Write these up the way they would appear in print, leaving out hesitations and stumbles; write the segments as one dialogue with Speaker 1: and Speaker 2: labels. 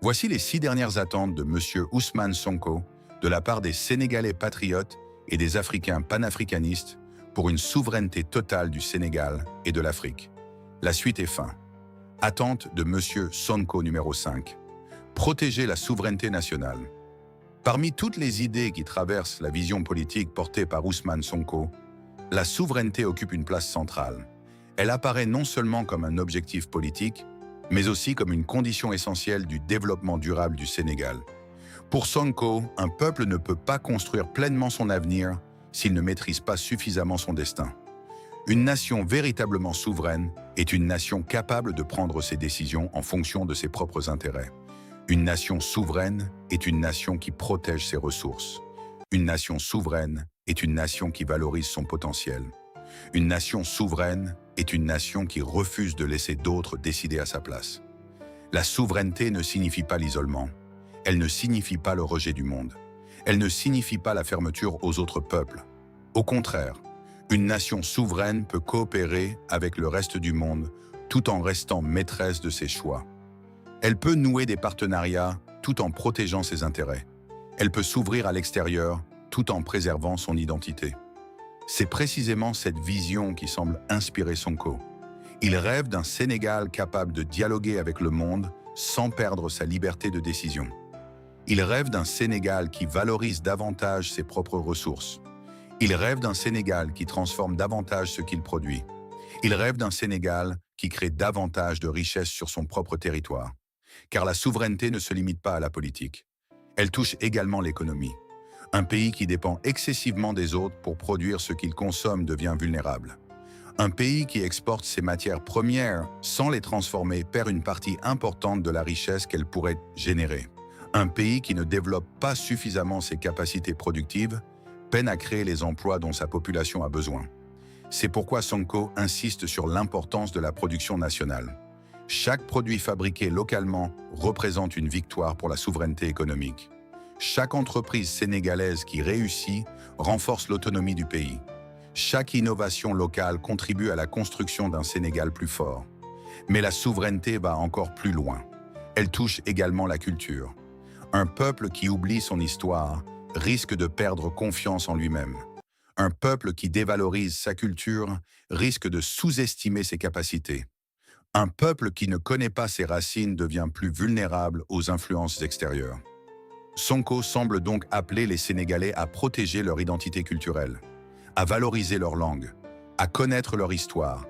Speaker 1: Voici les 6 dernières attentes de M. Ousmane Sonko de la part des Sénégalais patriotes et des Africains panafricanistes pour une souveraineté totale du Sénégal et de l'Afrique. La suite est fin. Attente de M. Sonko numéro 5. Protéger la souveraineté nationale. Parmi toutes les idées qui traversent la vision politique portée par Ousmane Sonko, la souveraineté occupe une place centrale. Elle apparaît non seulement comme un objectif politique, mais aussi comme une condition essentielle du développement durable du Sénégal. Pour Sonko, un peuple ne peut pas construire pleinement son avenir s'il ne maîtrise pas suffisamment son destin. Une nation véritablement souveraine est une nation capable de prendre ses décisions en fonction de ses propres intérêts. Une nation souveraine est une nation qui protège ses ressources. Une nation souveraine est une nation qui valorise son potentiel. Une nation souveraine est une nation qui refuse de laisser d'autres décider à sa place. La souveraineté ne signifie pas l'isolement. Elle ne signifie pas le rejet du monde. Elle ne signifie pas la fermeture aux autres peuples. Au contraire, une nation souveraine peut coopérer avec le reste du monde tout en restant maîtresse de ses choix. Elle peut nouer des partenariats tout en protégeant ses intérêts. Elle peut s'ouvrir à l'extérieur tout en préservant son identité. C'est précisément cette vision qui semble inspirer Sonko. Il rêve d'un Sénégal capable de dialoguer avec le monde sans perdre sa liberté de décision. Il rêve d'un Sénégal qui valorise davantage ses propres ressources. Il rêve d'un Sénégal qui transforme davantage ce qu'il produit. Il rêve d'un Sénégal qui crée davantage de richesses sur son propre territoire. Car la souveraineté ne se limite pas à la politique. Elle touche également l'économie. Un pays qui dépend excessivement des autres pour produire ce qu'il consomme devient vulnérable. Un pays qui exporte ses matières premières sans les transformer perd une partie importante de la richesse qu'elle pourrait générer. Un pays qui ne développe pas suffisamment ses capacités productives peine à créer les emplois dont sa population a besoin. C'est pourquoi Sonko insiste sur l'importance de la production nationale. Chaque produit fabriqué localement représente une victoire pour la souveraineté économique. Chaque entreprise sénégalaise qui réussit renforce l'autonomie du pays. Chaque innovation locale contribue à la construction d'un Sénégal plus fort. Mais la souveraineté va encore plus loin. Elle touche également la culture. Un peuple qui oublie son histoire risque de perdre confiance en lui-même. Un peuple qui dévalorise sa culture risque de sous-estimer ses capacités. Un peuple qui ne connaît pas ses racines devient plus vulnérable aux influences extérieures. Sonko semble donc appeler les Sénégalais à protéger leur identité culturelle, à valoriser leur langue, à connaître leur histoire,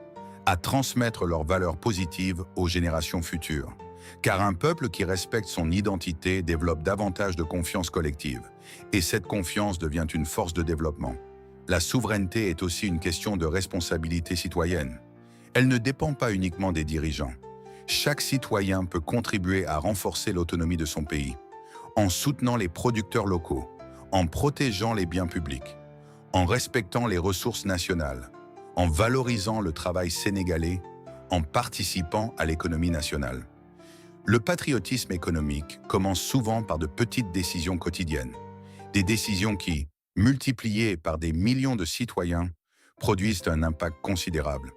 Speaker 1: à transmettre leurs valeurs positives aux générations futures. Car un peuple qui respecte son identité développe davantage de confiance collective, et cette confiance devient une force de développement. La souveraineté est aussi une question de responsabilité citoyenne. Elle ne dépend pas uniquement des dirigeants. Chaque citoyen peut contribuer à renforcer l'autonomie de son pays, en soutenant les producteurs locaux, en protégeant les biens publics, en respectant les ressources nationales, en valorisant le travail sénégalais, en participant à l'économie nationale. Le patriotisme économique commence souvent par de petites décisions quotidiennes, des décisions qui, multipliées par des millions de citoyens, produisent un impact considérable.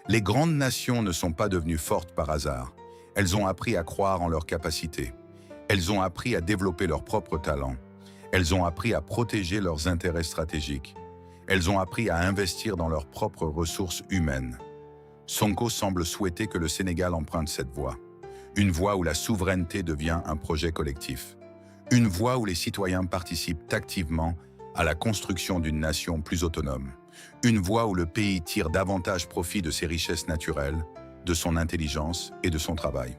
Speaker 1: Les grandes nations ne sont pas devenues fortes par hasard. Elles ont appris à croire en leurs capacités. Elles ont appris à développer leurs propres talents. Elles ont appris à protéger leurs intérêts stratégiques. Elles ont appris à investir dans leurs propres ressources humaines. Sonko semble souhaiter que le Sénégal emprunte cette voie. Une voie où la souveraineté devient un projet collectif. Une voie où les citoyens participent activement à la construction d'une nation plus autonome. Une voie où le pays tire davantage profit de ses richesses naturelles, de son intelligence et de son travail.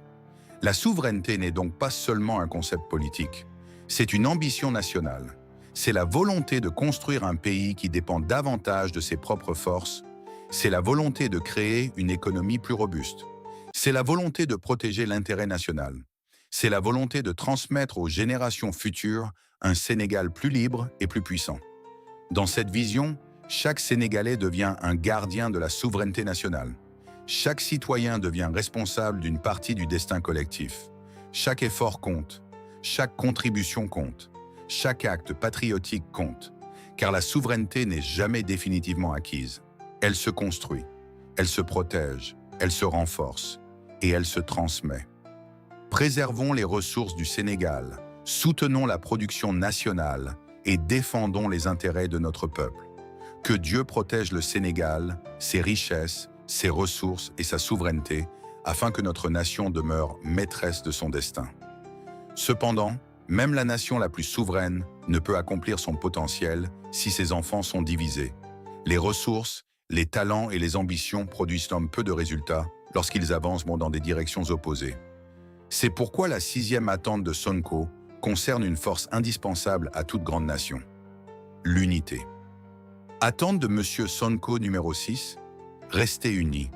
Speaker 1: La souveraineté n'est donc pas seulement un concept politique, c'est une ambition nationale. C'est la volonté de construire un pays qui dépend davantage de ses propres forces. C'est la volonté de créer une économie plus robuste. C'est la volonté de protéger l'intérêt national. C'est la volonté de transmettre aux générations futures un Sénégal plus libre et plus puissant. Dans cette vision, chaque Sénégalais devient un gardien de la souveraineté nationale. Chaque citoyen devient responsable d'une partie du destin collectif. Chaque effort compte. Chaque contribution compte. Chaque acte patriotique compte. Car la souveraineté n'est jamais définitivement acquise. Elle se construit, elle se protège, elle se renforce et elle se transmet. Préservons les ressources du Sénégal, soutenons la production nationale et défendons les intérêts de notre peuple. Que Dieu protège le Sénégal, ses richesses, ses ressources et sa souveraineté, afin que notre nation demeure maîtresse de son destin. Cependant, même la nation la plus souveraine ne peut accomplir son potentiel si ses enfants sont divisés. Les ressources, les talents et les ambitions produisent peu de résultats lorsqu'ils avancent dans des directions opposées. C'est pourquoi la 6e attente de Sonko concerne une force indispensable à toute grande nation: l'unité. Attente de M. Sonko numéro 6, rester unis.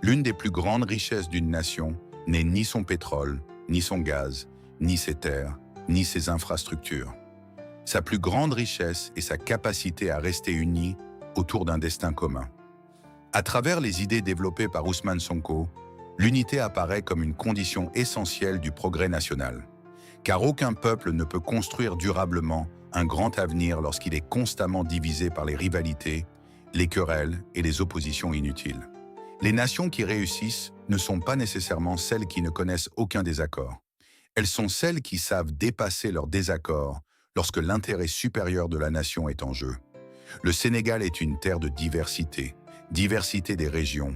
Speaker 1: L'une des plus grandes richesses d'une nation n'est ni son pétrole, ni son gaz, ni ses terres, ni ses infrastructures. Sa plus grande richesse est sa capacité à rester unis autour d'un destin commun. À travers les idées développées par Ousmane Sonko, l'unité apparaît comme une condition essentielle du progrès national. Car aucun peuple ne peut construire durablement un grand avenir lorsqu'il est constamment divisé par les rivalités, les querelles et les oppositions inutiles. Les nations qui réussissent ne sont pas nécessairement celles qui ne connaissent aucun désaccord. Elles sont celles qui savent dépasser leurs désaccords lorsque l'intérêt supérieur de la nation est en jeu. Le Sénégal est une terre de diversité, diversité des régions,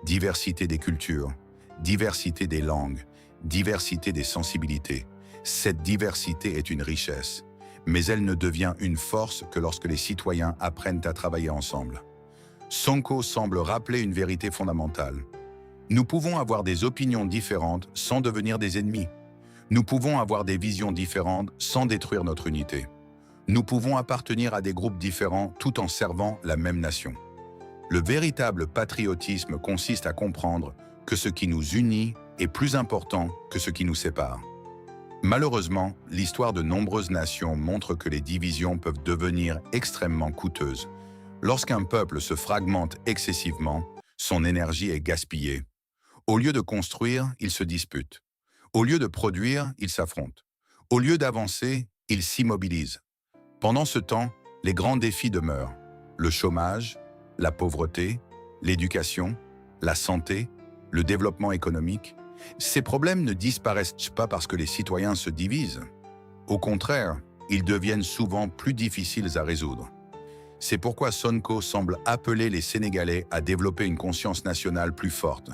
Speaker 1: diversité des cultures, diversité des langues, diversité des sensibilités. Cette diversité est une richesse, mais elle ne devient une force que lorsque les citoyens apprennent à travailler ensemble. Sonko semble rappeler une vérité fondamentale. Nous pouvons avoir des opinions différentes sans devenir des ennemis. Nous pouvons avoir des visions différentes sans détruire notre unité. Nous pouvons appartenir à des groupes différents tout en servant la même nation. Le véritable patriotisme consiste à comprendre que ce qui nous unit est plus important que ce qui nous sépare. Malheureusement, l'histoire de nombreuses nations montre que les divisions peuvent devenir extrêmement coûteuses. Lorsqu'un peuple se fragmente excessivement, son énergie est gaspillée. Au lieu de construire, il se dispute. Au lieu de produire, il s'affronte. Au lieu d'avancer, il s'immobilise. Pendant ce temps, les grands défis demeurent: le chômage, la pauvreté, l'éducation, la santé, le développement économique. Ces problèmes ne disparaissent pas parce que les citoyens se divisent. Au contraire, ils deviennent souvent plus difficiles à résoudre. C'est pourquoi Sonko semble appeler les Sénégalais à développer une conscience nationale plus forte,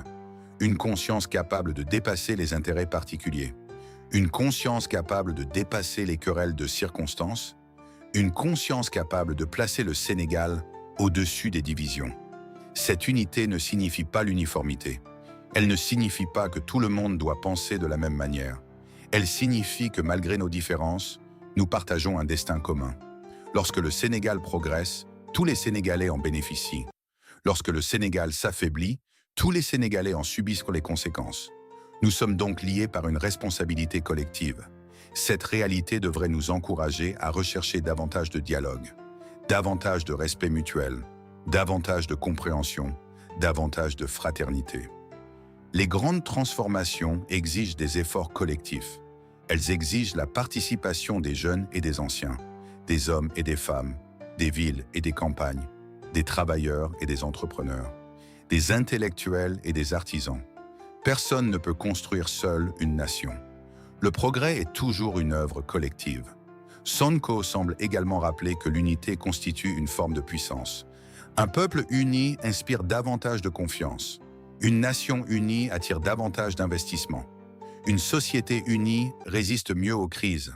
Speaker 1: une conscience capable de dépasser les intérêts particuliers, une conscience capable de dépasser les querelles de circonstances, une conscience capable de placer le Sénégal au-dessus des divisions. Cette unité ne signifie pas l'uniformité. Elle ne signifie pas que tout le monde doit penser de la même manière. Elle signifie que malgré nos différences, nous partageons un destin commun. Lorsque le Sénégal progresse, tous les Sénégalais en bénéficient. Lorsque le Sénégal s'affaiblit, tous les Sénégalais en subissent les conséquences. Nous sommes donc liés par une responsabilité collective. Cette réalité devrait nous encourager à rechercher davantage de dialogue, davantage de respect mutuel, davantage de compréhension, davantage de fraternité. Les grandes transformations exigent des efforts collectifs. Elles exigent la participation des jeunes et des anciens, des hommes et des femmes, des villes et des campagnes, des travailleurs et des entrepreneurs, des intellectuels et des artisans. Personne ne peut construire seul une nation. Le progrès est toujours une œuvre collective. Sonko semble également rappeler que l'unité constitue une forme de puissance. Un peuple uni inspire davantage de confiance. Une nation unie attire davantage d'investissements. Une société unie résiste mieux aux crises.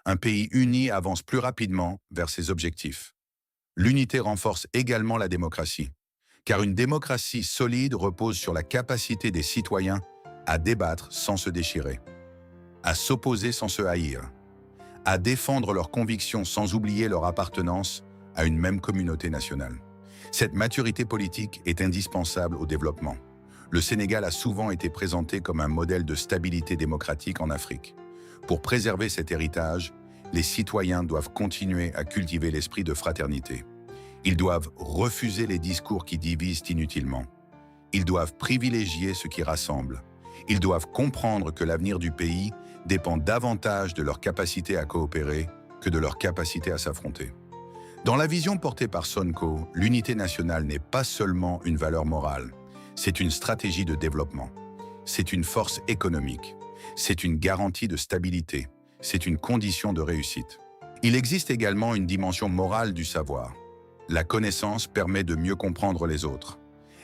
Speaker 1: Un pays uni avance plus rapidement vers ses objectifs. L'unité renforce également la démocratie, car une démocratie solide repose sur la capacité des citoyens à débattre sans se déchirer, à s'opposer sans se haïr, à défendre leurs convictions sans oublier leur appartenance à une même communauté nationale. Cette maturité politique est indispensable au développement. Le Sénégal a souvent été présenté comme un modèle de stabilité démocratique en Afrique. Pour préserver cet héritage, les citoyens doivent continuer à cultiver l'esprit de fraternité. Ils doivent refuser les discours qui divisent inutilement. Ils doivent privilégier ce qui rassemble. Ils doivent comprendre que l'avenir du pays dépend davantage de leur capacité à coopérer que de leur capacité à s'affronter. Dans la vision portée par Sonko, l'unité nationale n'est pas seulement une valeur morale, c'est une stratégie de développement. C'est une force économique. C'est une garantie de stabilité. C'est une condition de réussite. Il existe également une dimension morale du savoir. La connaissance permet de mieux comprendre les autres.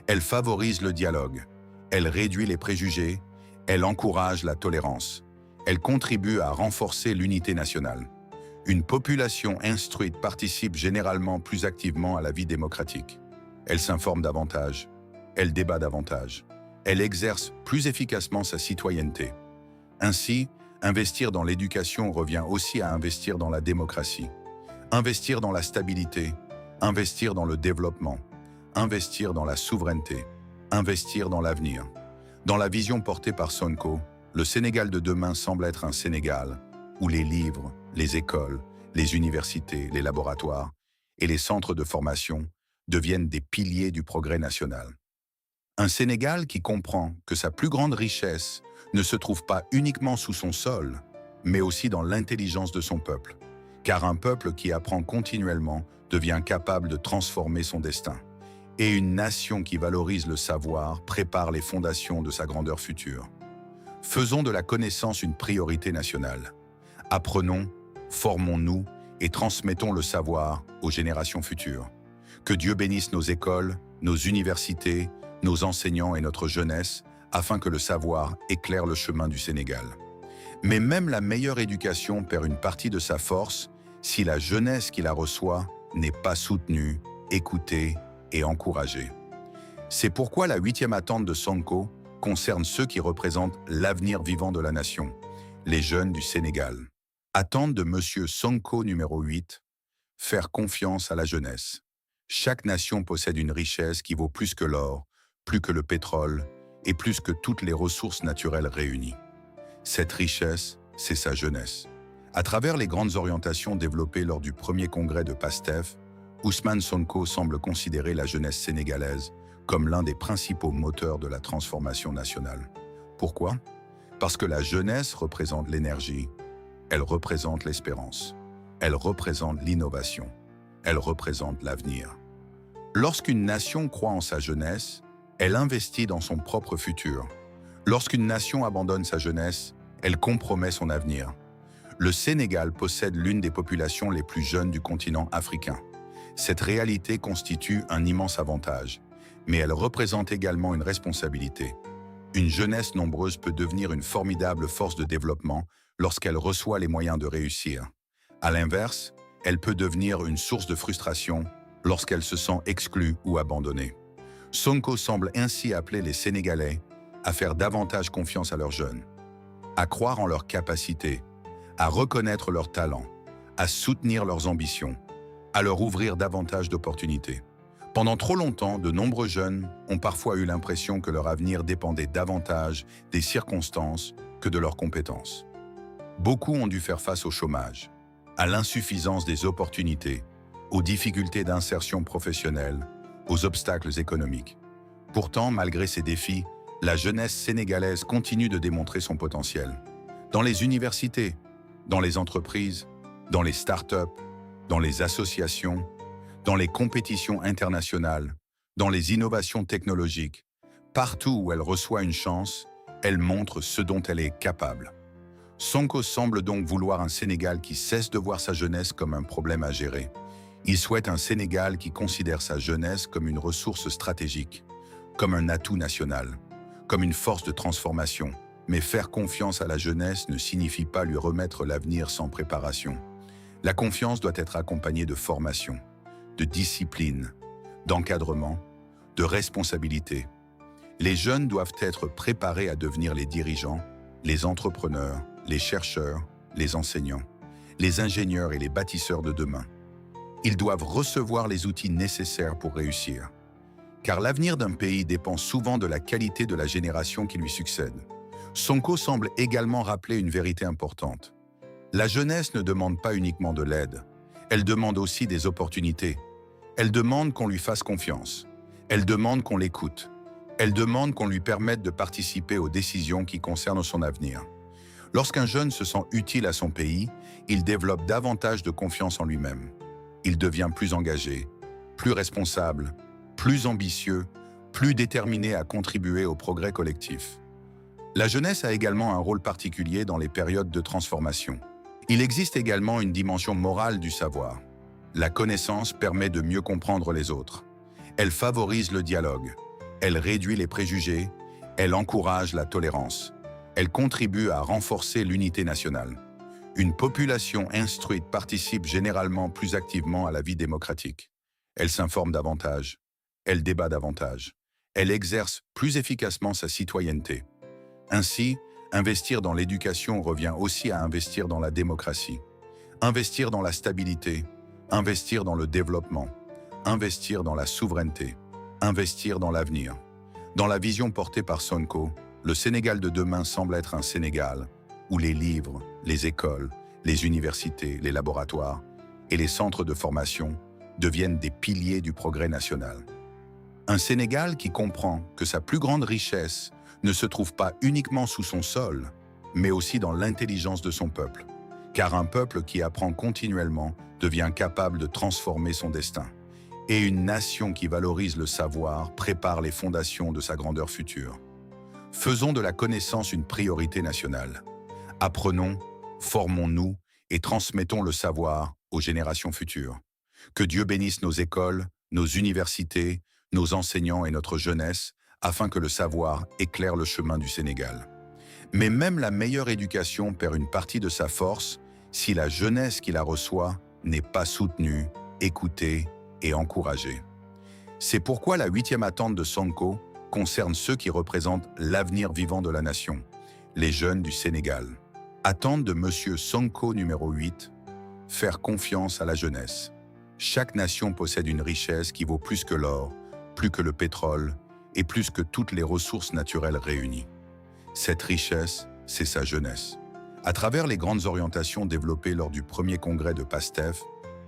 Speaker 1: Elle favorise le dialogue. Elle réduit les préjugés. Elle encourage la tolérance. Elle contribue à renforcer l'unité nationale. Une population instruite participe généralement plus activement à la vie démocratique. Elle s'informe davantage. Elle débat davantage. Elle exerce plus efficacement sa citoyenneté. Ainsi, investir dans l'éducation revient aussi à investir dans la démocratie. Investir dans la stabilité, investir dans le développement, investir dans la souveraineté, investir dans l'avenir. Dans la vision portée par Sonko, le Sénégal de demain semble être un Sénégal où les livres, les écoles, les universités, les laboratoires et les centres de formation deviennent des piliers du progrès national. Un Sénégal qui comprend que sa plus grande richesse ne se trouve pas uniquement sous son sol, mais aussi dans l'intelligence de son peuple. Car un peuple qui apprend continuellement devient capable de transformer son destin. Et une nation qui valorise le savoir prépare les fondations de sa grandeur future. Faisons de la connaissance une priorité nationale. Apprenons, formons-nous et transmettons le savoir aux générations futures. Que Dieu bénisse nos écoles, nos universités, nos enseignants et notre jeunesse, afin que le savoir éclaire le chemin du Sénégal. Mais même la meilleure éducation perd une partie de sa force si la jeunesse qui la reçoit n'est pas soutenue, écoutée et encouragée. C'est pourquoi la 8e attente de Sonko concerne ceux qui représentent l'avenir vivant de la nation, les jeunes du Sénégal. Attente de M. Sonko numéro 8, faire confiance à la jeunesse. Chaque nation possède une richesse qui vaut plus que l'or, plus que le pétrole et plus que toutes les ressources naturelles réunies. Cette richesse, c'est sa jeunesse. À travers les grandes orientations développées lors du premier congrès de PASTEF, Ousmane Sonko semble considérer la jeunesse sénégalaise comme l'un des principaux moteurs de la transformation nationale. Pourquoi? Parce que la jeunesse représente l'énergie, elle représente l'espérance, elle représente l'innovation, elle représente l'avenir. Lorsqu'une nation croit en sa jeunesse, elle investit dans son propre futur. Lorsqu'une nation abandonne sa jeunesse, elle compromet son avenir. Le Sénégal possède l'une des populations les plus jeunes du continent africain. Cette réalité constitue un immense avantage, mais elle représente également une responsabilité. Une jeunesse nombreuse peut devenir une formidable force de développement lorsqu'elle reçoit les moyens de réussir. À l'inverse, elle peut devenir une source de frustration lorsqu'elle se sent exclue ou abandonnée. Sonko semble ainsi appeler les Sénégalais à faire davantage confiance à leurs jeunes, à croire en leurs capacités, à reconnaître leurs talents, à soutenir leurs ambitions, à leur ouvrir davantage d'opportunités. Pendant trop longtemps, de nombreux jeunes ont parfois eu l'impression que leur avenir dépendait davantage des circonstances que de leurs compétences. Beaucoup ont dû faire face au chômage, à l'insuffisance des opportunités, aux difficultés d'insertion professionnelle, aux obstacles économiques. Pourtant, malgré ces défis, la jeunesse sénégalaise continue de démontrer son potentiel. Dans les universités, dans les entreprises, dans les start-up, dans les associations, dans les compétitions internationales, dans les innovations technologiques, partout où elle reçoit une chance, elle montre ce dont elle est capable. Sonko semble donc vouloir un Sénégal qui cesse de voir sa jeunesse comme un problème à gérer. Il souhaite un Sénégal qui considère sa jeunesse comme une ressource stratégique, comme un atout national, comme une force de transformation. Mais faire confiance à la jeunesse ne signifie pas lui remettre l'avenir sans préparation. La confiance doit être accompagnée de formation, de discipline, d'encadrement, de responsabilité. Les jeunes doivent être préparés à devenir les dirigeants, les entrepreneurs, les chercheurs, les enseignants, les ingénieurs et les bâtisseurs de demain. Ils doivent recevoir les outils nécessaires pour réussir. Car l'avenir d'un pays dépend souvent de la qualité de la génération qui lui succède. Sonko semble également rappeler une vérité importante. La jeunesse ne demande pas uniquement de l'aide, elle demande aussi des opportunités. Elle demande qu'on lui fasse confiance. Elle demande qu'on l'écoute. Elle demande qu'on lui permette de participer aux décisions qui concernent son avenir. Lorsqu'un jeune se sent utile à son pays, il développe davantage de confiance en lui-même. Il devient plus engagé, plus responsable, plus ambitieux, plus déterminé à contribuer au progrès collectif. La jeunesse a également un rôle particulier dans les périodes de transformation. Il existe également une dimension morale du savoir. La connaissance permet de mieux comprendre les autres. Elle favorise le dialogue. Elle réduit les préjugés. Elle encourage la tolérance. Elle contribue à renforcer l'unité nationale. Une population instruite participe généralement plus activement à la vie démocratique. Elle s'informe davantage. Elle débat davantage. Elle exerce plus efficacement sa citoyenneté. Ainsi, investir dans l'éducation revient aussi à investir dans la démocratie. Investir dans la stabilité, investir dans le développement, investir dans la souveraineté, investir dans l'avenir. Dans la vision portée par Sonko, le Sénégal de demain semble être un Sénégal où les livres, les écoles, les universités, les laboratoires et les centres de formation deviennent des piliers du progrès national. Un Sénégal qui comprend que sa plus grande richesse ne se trouve pas uniquement sous son sol, mais aussi dans l'intelligence de son peuple. Car un peuple qui apprend continuellement devient capable de transformer son destin. Et une nation qui valorise le savoir prépare les fondations de sa grandeur future. Faisons de la connaissance une priorité nationale. Apprenons, formons-nous et transmettons le savoir aux générations futures. Que Dieu bénisse nos écoles, nos universités, nos enseignants et notre jeunesse, afin que le savoir éclaire le chemin du Sénégal. Mais même la meilleure éducation perd une partie de sa force si la jeunesse qui la reçoit n'est pas soutenue, écoutée et encouragée. C'est pourquoi la 8e attente de Sonko concerne ceux qui représentent l'avenir vivant de la nation, les jeunes du Sénégal. Attente de M. Sonko numéro 8, faire confiance à la jeunesse. Chaque nation possède une richesse qui vaut plus que l'or, plus que le pétrole, et plus que toutes les ressources naturelles réunies. Cette richesse, c'est sa jeunesse. À travers les grandes orientations développées lors du premier congrès de PASTEF,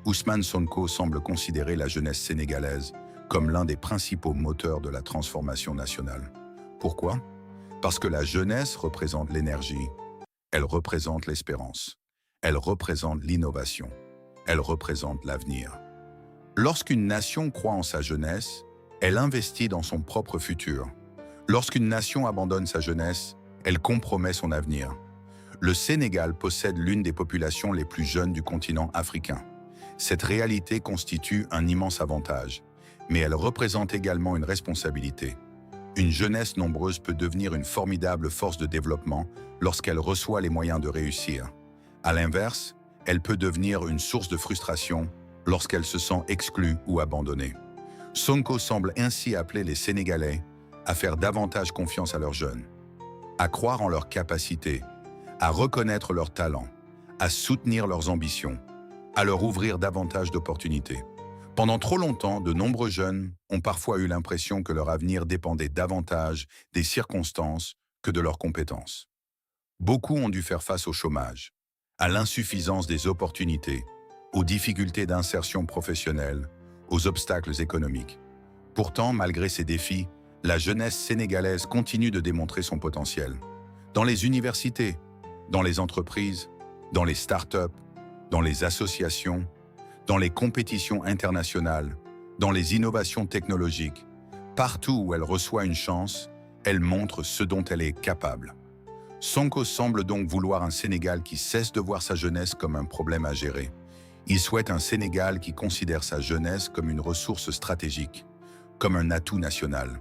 Speaker 1: Ousmane Sonko semble considérer la jeunesse sénégalaise comme l'un des principaux moteurs de la transformation nationale. Pourquoi? Parce que la jeunesse représente l'énergie, elle représente l'espérance, elle représente l'innovation, elle représente l'avenir. Lorsqu'une nation croit en sa jeunesse, elle investit dans son propre futur. Lorsqu'une nation abandonne sa jeunesse, elle compromet son avenir. Le Sénégal possède l'une des populations les plus jeunes du continent africain. Cette réalité constitue un immense avantage, mais elle représente également une responsabilité. Une jeunesse nombreuse peut devenir une formidable force de développement lorsqu'elle reçoit les moyens de réussir. À l'inverse, elle peut devenir une source de frustration lorsqu'elle se sent exclue ou abandonnée. Sonko semble ainsi appeler les Sénégalais à faire davantage confiance à leurs jeunes, à croire en leurs capacités, à reconnaître leurs talents, à soutenir leurs ambitions, à leur ouvrir davantage d'opportunités. Pendant trop longtemps, de nombreux jeunes ont parfois eu l'impression que leur avenir dépendait davantage des circonstances que de leurs compétences. Beaucoup ont dû faire face au chômage, à l'insuffisance des opportunités, aux difficultés d'insertion professionnelle, aux obstacles économiques. Pourtant, malgré ces défis, la jeunesse sénégalaise continue de démontrer son potentiel. Dans les universités, dans les entreprises, dans les start-up, dans les associations, dans les compétitions internationales, dans les innovations technologiques, partout où elle reçoit une chance, elle montre ce dont elle est capable. Sonko semble donc vouloir un Sénégal qui cesse de voir sa jeunesse comme un problème à gérer. Il souhaite un Sénégal qui considère sa jeunesse comme une ressource stratégique, comme un atout national,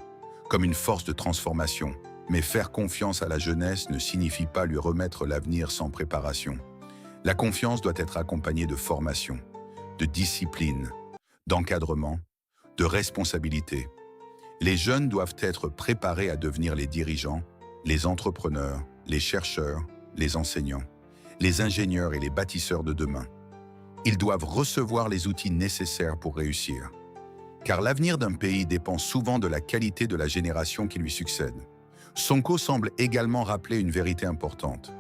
Speaker 1: comme une force de transformation. Mais faire confiance à la jeunesse ne signifie pas lui remettre l'avenir sans préparation. La confiance doit être accompagnée de formation, de discipline, d'encadrement, de responsabilité. Les jeunes doivent être préparés à devenir les dirigeants, les entrepreneurs, les chercheurs, les enseignants, les ingénieurs et les bâtisseurs de demain. Ils doivent recevoir les outils nécessaires pour réussir. Car l'avenir d'un pays dépend souvent de la qualité de la génération qui lui succède. Sonko semble également rappeler une vérité importante.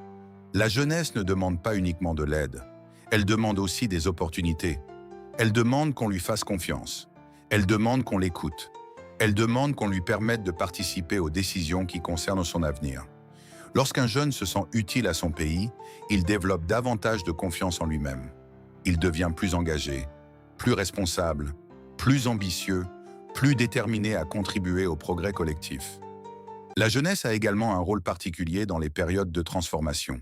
Speaker 1: La jeunesse ne demande pas uniquement de l'aide, elle demande aussi des opportunités. Elle demande qu'on lui fasse confiance. Elle demande qu'on l'écoute. Elle demande qu'on lui permette de participer aux décisions qui concernent son avenir. Lorsqu'un jeune se sent utile à son pays, il développe davantage de confiance en lui-même. Il devient plus engagé, plus responsable, plus ambitieux, plus déterminé à contribuer au progrès collectif. La jeunesse a également un rôle particulier dans les périodes de transformation.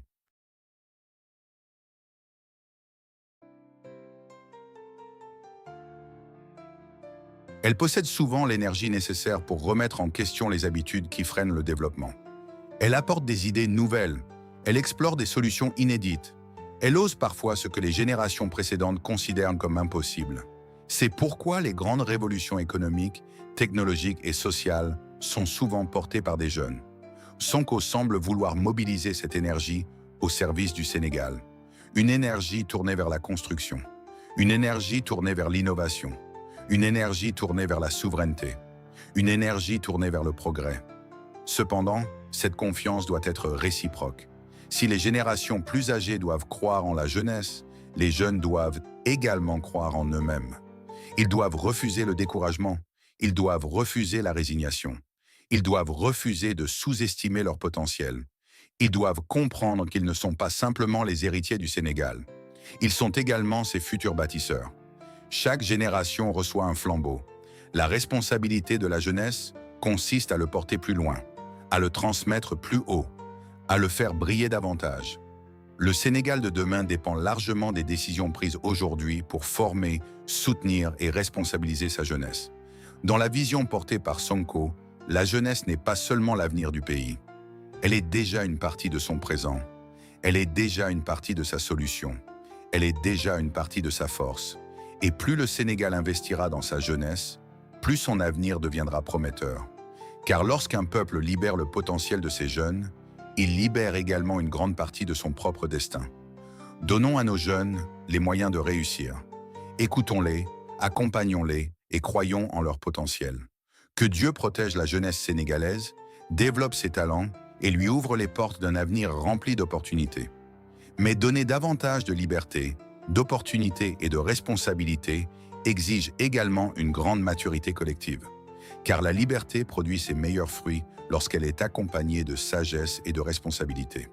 Speaker 1: Elle possède souvent l'énergie nécessaire pour remettre en question les habitudes qui freinent le développement. Elle apporte des idées nouvelles, elle explore des solutions inédites, elle ose parfois ce que les générations précédentes considèrent comme impossible. C'est pourquoi les grandes révolutions économiques, technologiques et sociales sont souvent portées par des jeunes. Sonko semble vouloir mobiliser cette énergie au service du Sénégal. Une énergie tournée vers la construction, une énergie tournée vers l'innovation, une énergie tournée vers la souveraineté, une énergie tournée vers le progrès. Cependant, cette confiance doit être réciproque. Si les générations plus âgées doivent croire en la jeunesse, les jeunes doivent également croire en eux-mêmes. Ils doivent refuser le découragement, ils doivent refuser la résignation, ils doivent refuser de sous-estimer leur potentiel. Ils doivent comprendre qu'ils ne sont pas simplement les héritiers du Sénégal. Ils sont également ses futurs bâtisseurs. Chaque génération reçoit un flambeau. La responsabilité de la jeunesse consiste à le porter plus loin, à le transmettre plus haut, à le faire briller davantage. Le Sénégal de demain dépend largement des décisions prises aujourd'hui pour former, soutenir et responsabiliser sa jeunesse. Dans la vision portée par Sonko, la jeunesse n'est pas seulement l'avenir du pays. Elle est déjà une partie de son présent. Elle est déjà une partie de sa solution. Elle est déjà une partie de sa force. Et plus le Sénégal investira dans sa jeunesse, plus son avenir deviendra prometteur. Car lorsqu'un peuple libère le potentiel de ses jeunes, il libère également une grande partie de son propre destin. Donnons à nos jeunes les moyens de réussir. Écoutons-les, accompagnons-les et croyons en leur potentiel. Que Dieu protège la jeunesse sénégalaise, développe ses talents et lui ouvre les portes d'un avenir rempli d'opportunités. Mais donner davantage de liberté, d'opportunités et de responsabilités exige également une grande maturité collective. Car la liberté produit ses meilleurs fruits lorsqu'elle est accompagnée de sagesse et de responsabilité.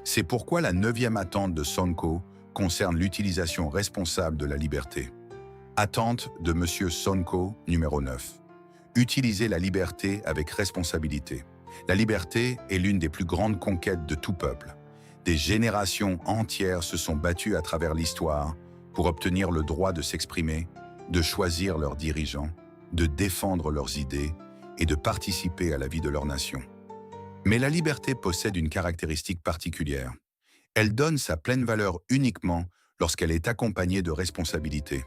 Speaker 1: C'est pourquoi la 9e attente de Sonko concerne l'utilisation responsable de la liberté. Attente de M. Sonko, numéro 9. Utiliser la liberté avec responsabilité. La liberté est l'une des plus grandes conquêtes de tout peuple. Des générations entières se sont battues à travers l'histoire pour obtenir le droit de s'exprimer, de choisir leurs dirigeants, de défendre leurs idées et de participer à la vie de leur nation. Mais la liberté possède une caractéristique particulière. Elle donne sa pleine valeur uniquement lorsqu'elle est accompagnée de responsabilité.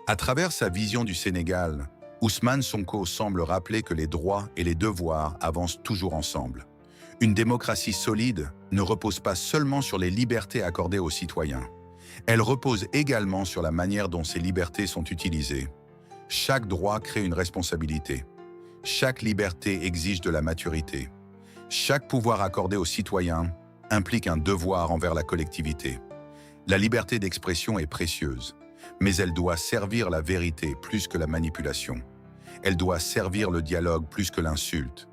Speaker 1: À travers sa vision du Sénégal, Ousmane Sonko semble rappeler que les droits et les devoirs avancent toujours ensemble. Une démocratie solide ne repose pas seulement sur les libertés accordées aux citoyens. Elle repose également sur la manière dont ces libertés sont utilisées. Chaque droit crée une responsabilité. Chaque liberté exige de la maturité. Chaque pouvoir accordé aux citoyens implique un devoir envers la collectivité. La liberté d'expression est précieuse, mais elle doit servir la vérité plus que la manipulation. Elle doit servir le dialogue plus que l'insulte.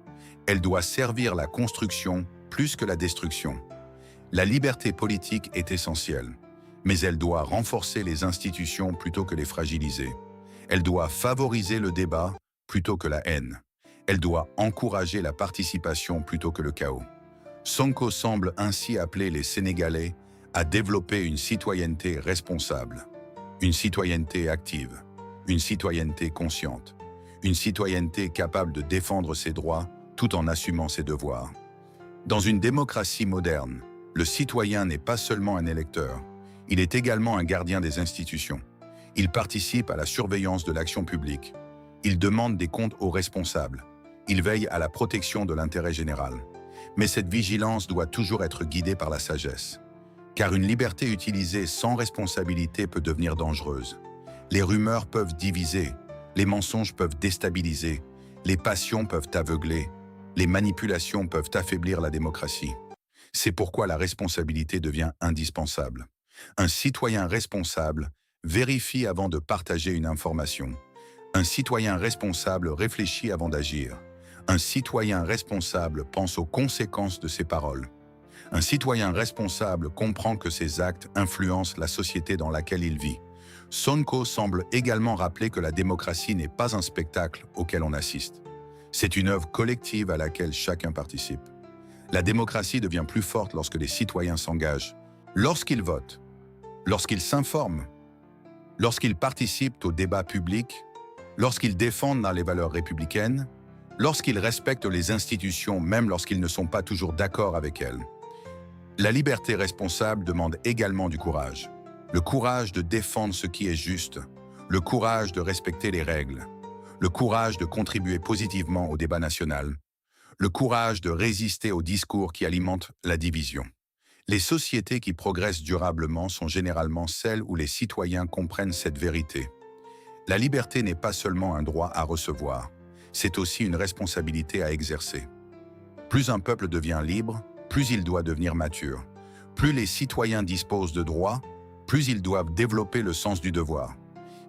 Speaker 1: Elle doit servir la construction plus que la destruction. La liberté politique est essentielle, mais elle doit renforcer les institutions plutôt que les fragiliser. Elle doit favoriser le débat plutôt que la haine. Elle doit encourager la participation plutôt que le chaos. Sonko semble ainsi appeler les Sénégalais à développer une citoyenneté responsable, une citoyenneté active, une citoyenneté consciente, une citoyenneté capable de défendre ses droits tout en assumant ses devoirs. Dans une démocratie moderne, le citoyen n'est pas seulement un électeur, il est également un gardien des institutions. Il participe à la surveillance de l'action publique. Il demande des comptes aux responsables. Il veille à la protection de l'intérêt général. Mais cette vigilance doit toujours être guidée par la sagesse. Car une liberté utilisée sans responsabilité peut devenir dangereuse. Les rumeurs peuvent diviser, les mensonges peuvent déstabiliser, les passions peuvent aveugler, les manipulations peuvent affaiblir la démocratie. C'est pourquoi la responsabilité devient indispensable. Un citoyen responsable vérifie avant de partager une information. Un citoyen responsable réfléchit avant d'agir. Un citoyen responsable pense aux conséquences de ses paroles. Un citoyen responsable comprend que ses actes influencent la société dans laquelle il vit. Sonko semble également rappeler que la démocratie n'est pas un spectacle auquel on assiste. C'est une œuvre collective à laquelle chacun participe. La démocratie devient plus forte lorsque les citoyens s'engagent, lorsqu'ils votent, lorsqu'ils s'informent, lorsqu'ils participent au débat public, lorsqu'ils défendent dans les valeurs républicaines, lorsqu'ils respectent les institutions même lorsqu'ils ne sont pas toujours d'accord avec elles. La liberté responsable demande également du courage. Le courage de défendre ce qui est juste, le courage de respecter les règles, le courage de contribuer positivement au débat national, le courage de résister aux discours qui alimentent la division. Les sociétés qui progressent durablement sont généralement celles où les citoyens comprennent cette vérité. La liberté n'est pas seulement un droit à recevoir, c'est aussi une responsabilité à exercer. Plus un peuple devient libre, plus il doit devenir mature. Plus les citoyens disposent de droits, plus ils doivent développer le sens du devoir.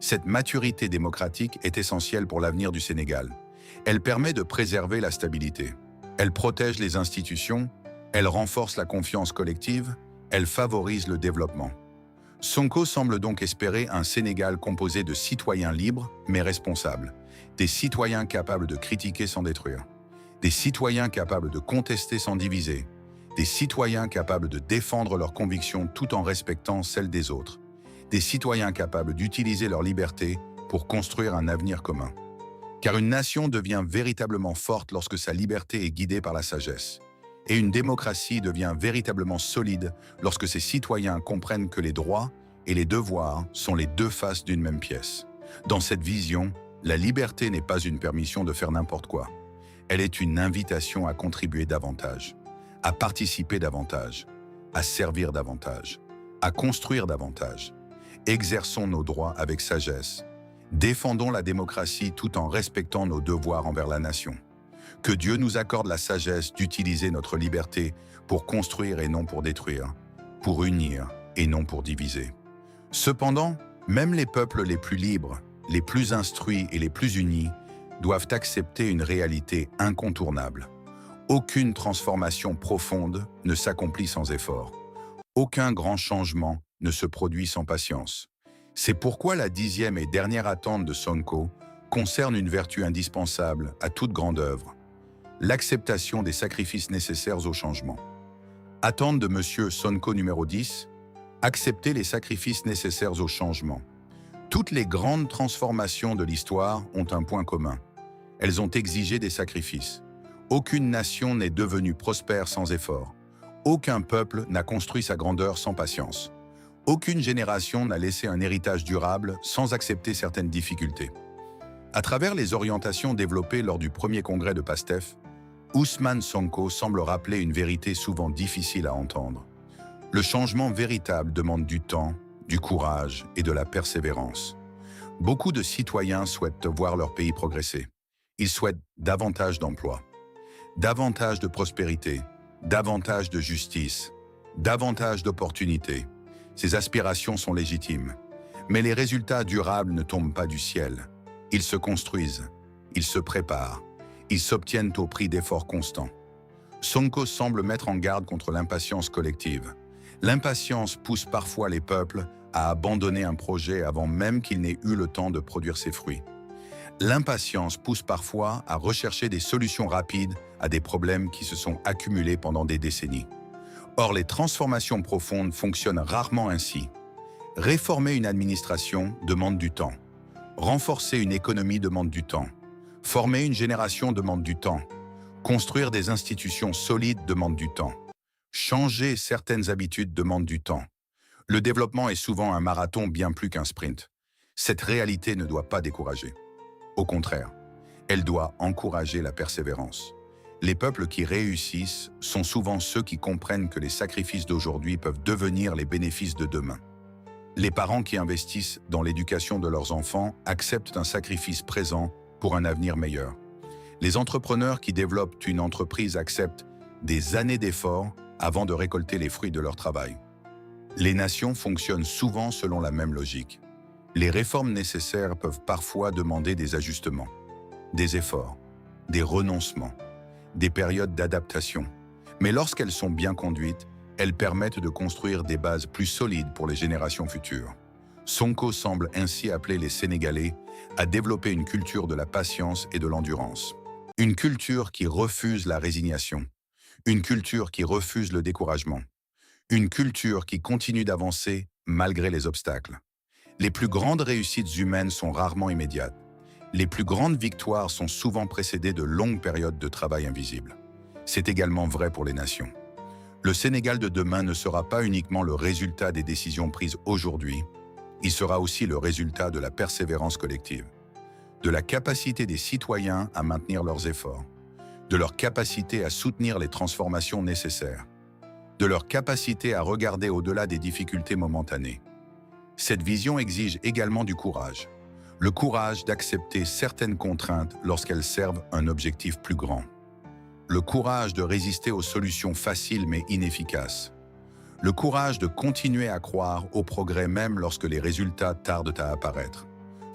Speaker 1: Cette maturité démocratique est essentielle pour l'avenir du Sénégal. Elle permet de préserver la stabilité. Elle protège les institutions, elle renforce la confiance collective, elle favorise le développement. Sonko semble donc espérer un Sénégal composé de citoyens libres mais responsables, des citoyens capables de critiquer sans détruire, des citoyens capables de contester sans diviser, des citoyens capables de défendre leurs convictions tout en respectant celles des autres, des citoyens capables d'utiliser leur liberté pour construire un avenir commun. Car une nation devient véritablement forte lorsque sa liberté est guidée par la sagesse. Et une démocratie devient véritablement solide lorsque ses citoyens comprennent que les droits et les devoirs sont les deux faces d'une même pièce. Dans cette vision, la liberté n'est pas une permission de faire n'importe quoi. Elle est une invitation à contribuer davantage, à participer davantage, à servir davantage, à construire davantage. Exerçons nos droits avec sagesse. Défendons la démocratie tout en respectant nos devoirs envers la nation. Que Dieu nous accorde la sagesse d'utiliser notre liberté pour construire et non pour détruire, pour unir et non pour diviser. Cependant, même les peuples les plus libres, les plus instruits et les plus unis doivent accepter une réalité incontournable. Aucune transformation profonde ne s'accomplit sans effort. Aucun grand changement ne se produit sans patience. C'est pourquoi la 10e et dernière attente de Sonko concerne une vertu indispensable à toute grande œuvre, l'acceptation des sacrifices nécessaires au changement. Attente de M. Sonko numéro 10, accepter les sacrifices nécessaires au changement. Toutes les grandes transformations de l'histoire ont un point commun. Elles ont exigé des sacrifices. Aucune nation n'est devenue prospère sans effort. Aucun peuple n'a construit sa grandeur sans patience. Aucune génération n'a laissé un héritage durable sans accepter certaines difficultés. À travers les orientations développées lors du premier congrès de PASTEF, Ousmane Sonko semble rappeler une vérité souvent difficile à entendre. Le changement véritable demande du temps, du courage et de la persévérance. Beaucoup de citoyens souhaitent voir leur pays progresser. Ils souhaitent davantage d'emplois, davantage de prospérité, davantage de justice, davantage d'opportunités. Ces aspirations sont légitimes, mais les résultats durables ne tombent pas du ciel. Ils se construisent, ils se préparent, ils s'obtiennent au prix d'efforts constants. Sonko semble mettre en garde contre l'impatience collective. L'impatience pousse parfois les peuples à abandonner un projet avant même qu'il n'ait eu le temps de produire ses fruits. L'impatience pousse parfois à rechercher des solutions rapides à des problèmes qui se sont accumulés pendant des décennies. Or, les transformations profondes fonctionnent rarement ainsi. Réformer une administration demande du temps. Renforcer une économie demande du temps. Former une génération demande du temps. Construire des institutions solides demande du temps. Changer certaines habitudes demande du temps. Le développement est souvent un marathon bien plus qu'un sprint. Cette réalité ne doit pas décourager. Au contraire, elle doit encourager la persévérance. Les peuples qui réussissent sont souvent ceux qui comprennent que les sacrifices d'aujourd'hui peuvent devenir les bénéfices de demain. Les parents qui investissent dans l'éducation de leurs enfants acceptent un sacrifice présent pour un avenir meilleur. Les entrepreneurs qui développent une entreprise acceptent des années d'efforts avant de récolter les fruits de leur travail. Les nations fonctionnent souvent selon la même logique. Les réformes nécessaires peuvent parfois demander des ajustements, des efforts, des renoncements, des périodes d'adaptation. Mais lorsqu'elles sont bien conduites, elles permettent de construire des bases plus solides pour les générations futures. Sonko semble ainsi appeler les Sénégalais à développer une culture de la patience et de l'endurance. Une culture qui refuse la résignation. Une culture qui refuse le découragement. Une culture qui continue d'avancer malgré les obstacles. Les plus grandes réussites humaines sont rarement immédiates. Les plus grandes victoires sont souvent précédées de longues périodes de travail invisible. C'est également vrai pour les nations. Le Sénégal de demain ne sera pas uniquement le résultat des décisions prises aujourd'hui, il sera aussi le résultat de la persévérance collective, de la capacité des citoyens à maintenir leurs efforts, de leur capacité à soutenir les transformations nécessaires, de leur capacité à regarder au-delà des difficultés momentanées. Cette vision exige également du courage. Le courage d'accepter certaines contraintes lorsqu'elles servent un objectif plus grand. Le courage de résister aux solutions faciles mais inefficaces. Le courage de continuer à croire au progrès même lorsque les résultats tardent à apparaître.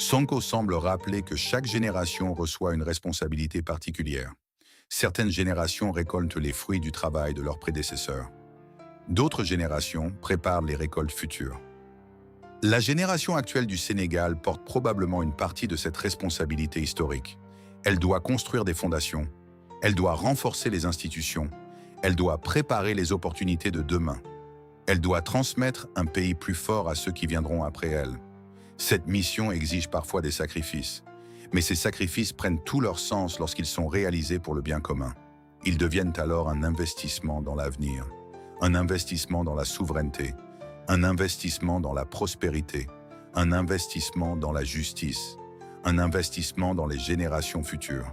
Speaker 1: Sonko semble rappeler que chaque génération reçoit une responsabilité particulière. Certaines générations récoltent les fruits du travail de leurs prédécesseurs. D'autres générations préparent les récoltes futures. La génération actuelle du Sénégal porte probablement une partie de cette responsabilité historique. Elle doit construire des fondations, elle doit renforcer les institutions, elle doit préparer les opportunités de demain. Elle doit transmettre un pays plus fort à ceux qui viendront après elle. Cette mission exige parfois des sacrifices, mais ces sacrifices prennent tout leur sens lorsqu'ils sont réalisés pour le bien commun. Ils deviennent alors un investissement dans l'avenir, un investissement dans la souveraineté, un investissement dans la prospérité, un investissement dans la justice, un investissement dans les générations futures.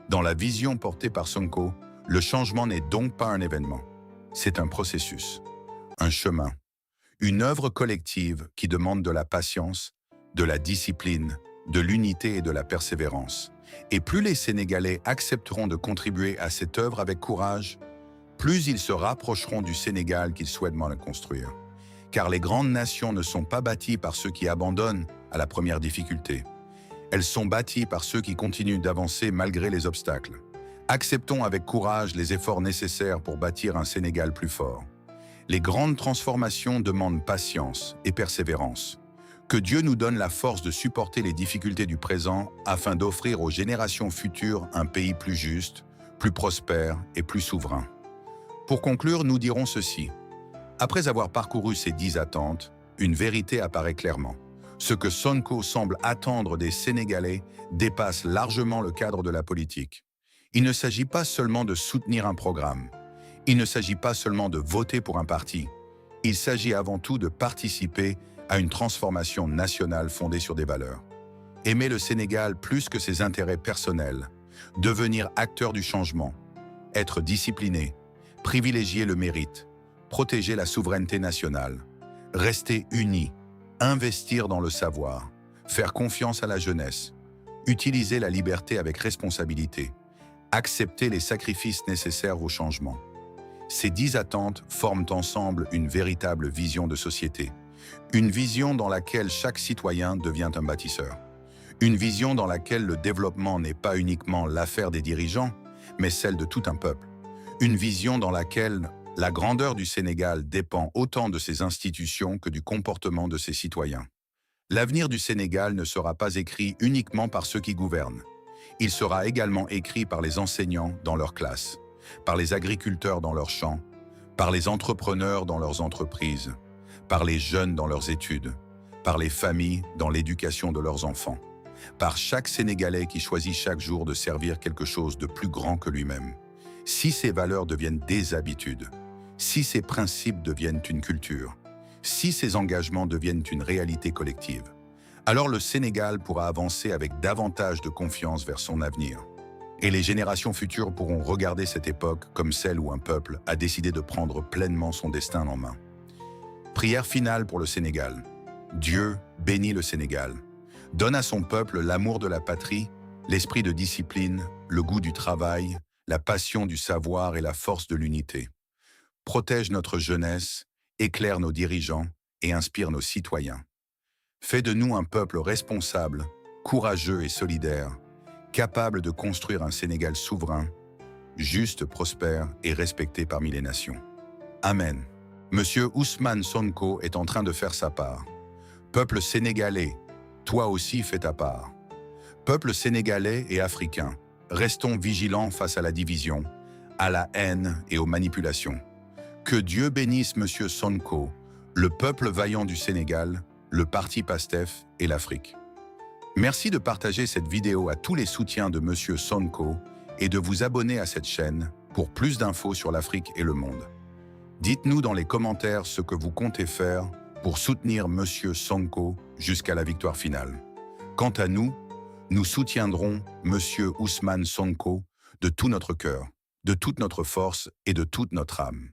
Speaker 1: Dans la vision portée par Sonko, le changement n'est donc pas un événement, c'est un processus, un chemin, une œuvre collective qui demande de la patience, de la discipline, de l'unité et de la persévérance. Et plus les Sénégalais accepteront de contribuer à cette œuvre avec courage, plus ils se rapprocheront du Sénégal qu'ils souhaitent le construire. Car les grandes nations ne sont pas bâties par ceux qui abandonnent à la première difficulté. Elles sont bâties par ceux qui continuent d'avancer malgré les obstacles. Acceptons avec courage les efforts nécessaires pour bâtir un Sénégal plus fort. Les grandes transformations demandent patience et persévérance. Que Dieu nous donne la force de supporter les difficultés du présent afin d'offrir aux générations futures un pays plus juste, plus prospère et plus souverain. Pour conclure, nous dirons ceci. Après avoir parcouru ces 10 attentes, une vérité apparaît clairement. Ce que Sonko semble attendre des Sénégalais dépasse largement le cadre de la politique. Il ne s'agit pas seulement de soutenir un programme. Il ne s'agit pas seulement de voter pour un parti. Il s'agit avant tout de participer à une transformation nationale fondée sur des valeurs. Aimer le Sénégal plus que ses intérêts personnels, devenir acteur du changement, être discipliné, privilégier le mérite, protéger la souveraineté nationale, rester unis, investir dans le savoir, faire confiance à la jeunesse, utiliser la liberté avec responsabilité, accepter les sacrifices nécessaires au changement. Ces 10 attentes forment ensemble une véritable vision de société. Une vision dans laquelle chaque citoyen devient un bâtisseur. Une vision dans laquelle le développement n'est pas uniquement l'affaire des dirigeants, mais celle de tout un peuple. Une vision dans laquelle la grandeur du Sénégal dépend autant de ses institutions que du comportement de ses citoyens. L'avenir du Sénégal ne sera pas écrit uniquement par ceux qui gouvernent. Il sera également écrit par les enseignants dans leurs classes, par les agriculteurs dans leurs champs, par les entrepreneurs dans leurs entreprises, par les jeunes dans leurs études, par les familles dans l'éducation de leurs enfants, par chaque Sénégalais qui choisit chaque jour de servir quelque chose de plus grand que lui-même. Si ces valeurs deviennent des habitudes, si ces principes deviennent une culture, si ces engagements deviennent une réalité collective, alors le Sénégal pourra avancer avec davantage de confiance vers son avenir. Et les générations futures pourront regarder cette époque comme celle où un peuple a décidé de prendre pleinement son destin en main. Prière finale pour le Sénégal. Dieu bénit le Sénégal. Donne à son peuple l'amour de la patrie, l'esprit de discipline, le goût du travail, la passion du savoir et la force de l'unité. Protège notre jeunesse, éclaire nos dirigeants et inspire nos citoyens. Fais de nous un peuple responsable, courageux et solidaire, capable de construire un Sénégal souverain, juste, prospère et respecté parmi les nations. Amen. Monsieur Ousmane Sonko est en train de faire sa part. Peuple sénégalais, toi aussi fais ta part. Peuple sénégalais et africain, Restons vigilants face à la division, à la haine et aux manipulations. Que Dieu bénisse Monsieur Sonko, le peuple vaillant du Sénégal, le parti PASTEF et l'Afrique. Merci de partager cette vidéo à tous les soutiens de Monsieur Sonko et de vous abonner à cette chaîne pour plus d'infos sur l'Afrique et le monde. Dites-nous dans les commentaires ce que vous comptez faire pour soutenir Monsieur Sonko jusqu'à la victoire finale. Quant à nous, nous soutiendrons Monsieur Ousmane Sonko de tout notre cœur, de toute notre force et de toute notre âme.